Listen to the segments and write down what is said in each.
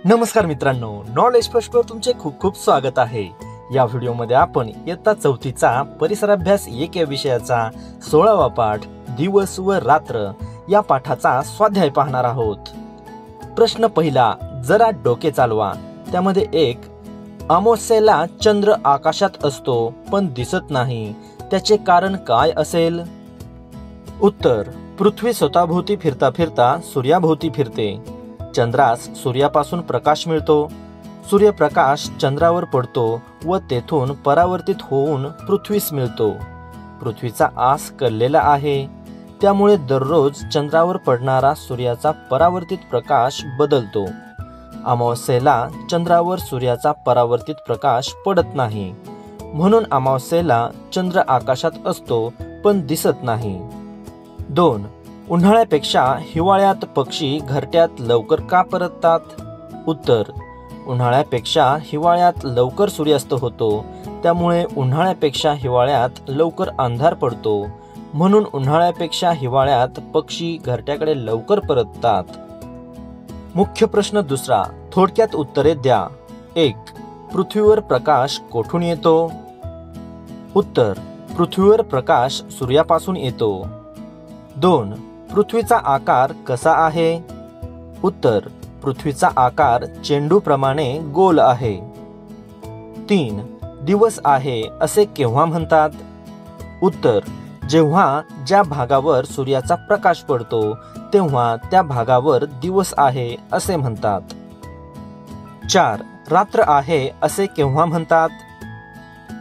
नमस्कार मित्रांनो, knowledge first वर तुमचे खूप खूप स्वागत आहे। या व्हिडिओमध्ये आपण इयत्ता चौथीचा परिसर अभ्यास 1 या विषयाचा 16वा पाठ दिवस व रात्र या पाठाचा स्वाध्याय पाहणार आहोत। प्रश्न पहिला, जरा डोके चालवा। त्यामध्ये 1, अमावास्येला चंद्र आकाशात असतो पण दिसत नाही, त्याचे कारण काय असेल? उत्तर, पृथ्वी स्वतःभोवती फिरता फिरता सूर्याभोवती फिरते। चंद्रास सूर्यापासून प्रकाश मिळतो। सूर्यप्रकाश चंद्रावर पडतो व तेथून परावर्तित होऊन पृथ्वीस मिळतो। पृथ्वीचा आस कललेला आहे, त्यामुळे दररोज चंद्रावर पडणारा सूर्याचा परावर्तित प्रकाश बदलतो। अमावास्येला चंद्रावर सूर्याचा परावर्तित प्रकाश पडत नाही, म्हणून अमावास्येला चंद्र आकाशात असतो पण दिसत नाही। 2, उन्हाळ्यापेक्षा हिवाळ्यात पक्षी घरट्यात लवकर का परततात? उत्तर, उन्हाळ्यापेक्षा हिवाळ्यात लवकर सूर्यास्त होतो, त्यामुळे उन्हाळ्यापेक्षा हिवाळ्यात लवकर अंधार पडतो, म्हणून उन्हाळ्यापेक्षा हिवाळ्यात पक्षी घरट्याकडे लवकर परततात। मुख्य प्रश्न दुसरा, थोडक्यात उत्तरे द्या। 1, पृथ्वीवर प्रकाश कोठून येतो? उत्तर, पृथ्वीवर प्रकाश सूर्यापासून येतो। 2, पृथ्वीचा आकार कसा आहे? उत्तर, पृथ्वीचा आकार चेंडूप्रमाणे गोल आहे। 3, दिवस आहे असे केव्हा म्हणतात? उत्तर, जेव्हा ज्या भागावर सूर्याचा प्रकाश पडतो तेव्हा त्या भागावर दिवस आहे असे म्हणतात। 4, रात्र आहे असे केव्हा म्हणतात?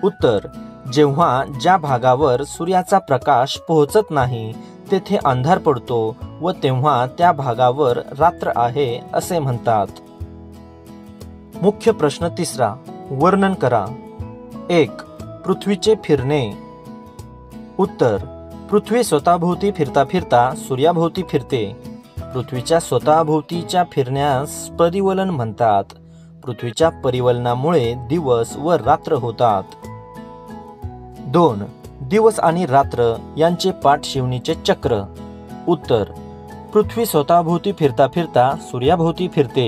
उत्तर, जेव्हा ज्या भागावर सूर्याचा प्रकाश पोहोचत नाही तेथे अंधार पडतो व तेव्हा त्या भागावर रात्र आहे असे म्हणतात। मुख्य प्रश्न तिसरा, वर्णन करा। 1, पृथ्वीचे फिरणे। उत्तर, पृथ्वी स्वतःभोवती फिरता फिरता सूर्याभोवती फिरते। पृथ्वीच्या स्वतःभोवतीच्या फिरण्यास परिवलन म्हणतात। पृथ्वीच्या परिवलनामुळे दिवस व रात्र होतात। 2, दिवस आणि रात्र यांचे पाठशिवणीचे चक्र। उत्तर, पृथ्वी स्वतःभोवती फिरता फिरता सूर्याभोवती फिरते,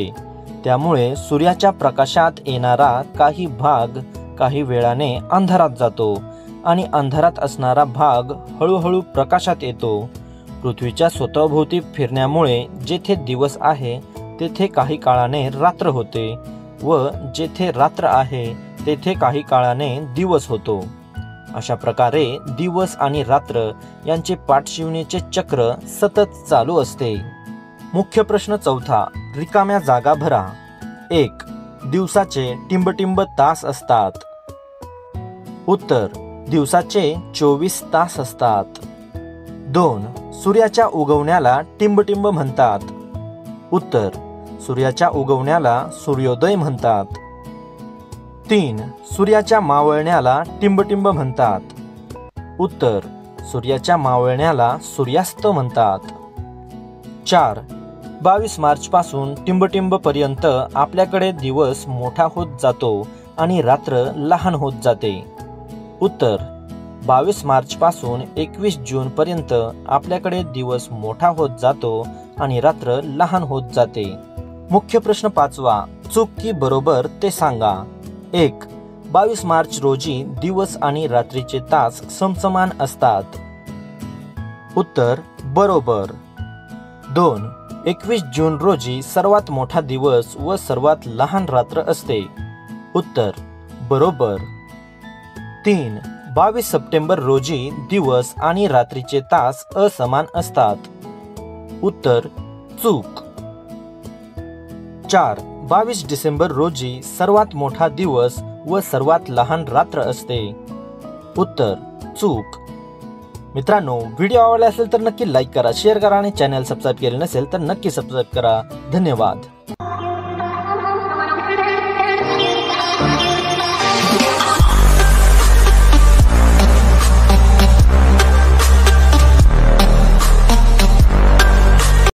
त्यामुळे सूर्याच्या प्रकाशात येणारा काही भाग काही वेळाने अंधारात जातो आणि अंधारात असणारा भाग हळूहळू प्रकाशात येतो। पृथ्वीच्या स्वतःभोवती फिरण्यामुळे जेथे दिवस आहे तेथे काही काळाने रात्र होते व जेथे रात्र आहे तेथे काही काळाने दिवस होतो। अशा प्रकारे दिवस आणि रात्र यांचे पाठशिवणीचे चक्र सतत चालू असते। मुख्य प्रश्न चौथा, रिकाम्या जागा भरा। 1, दिवसाचे टिंबटिंब तास असतात। उत्तर, दिवसाचे 24 तास असतात। 2, सूर्याच्या उगवण्याला टिंबटिंब म्हणतात। उत्तर, सूर्याच्या उगवण्याला सूर्योदय म्हणतात। 3, सूर्याच्या मावळण्याला टिंबटिंब म्हणतात। उत्तर, सूर्याच्या मावळण्याला सूर्यास्त म्हणतात। 4, 22 मार्च पासून टिंबटिंब पर्यंत आपल्याकडे दिवस मोठा होत जातो आणि रात्र लहान होत जाते। उत्तर, 22 मार्च पासून 21 जून पर्यंत आपल्याकडे दिवस मोठा होत जातो आणि रात्र लहान होत जाते। मुख्य प्रश्न पाचवा, चूक की बरोबर ते सांगा। 1, 22 मार्च रोजी दिवस आणि रात्रीचे तास समसमान असतात। उत्तर, बरोबर। 2, 21 जून रोजी सर्वात मोठा दिवस व सर्वात लहान रात्र असते। उत्तर, बरोबर। 3, 22 सप्टेंबर रोजी दिवस आणि रात्रीचे तास असमान असतात। उत्तर, चूक। 4, 22 डिसेंबर रोजी सर्वात मोठा दिवस व सर्वात लहान रात्र असते। उत्तर, चूक। मित्रांनो, व्हिडिओ आवडला असेल तर नक्की लाईक करा, शेअर करा आणि चॅनल सबस्क्राईब केले नसेल तर नक्की सबस्क्राईब करा। धन्यवाद।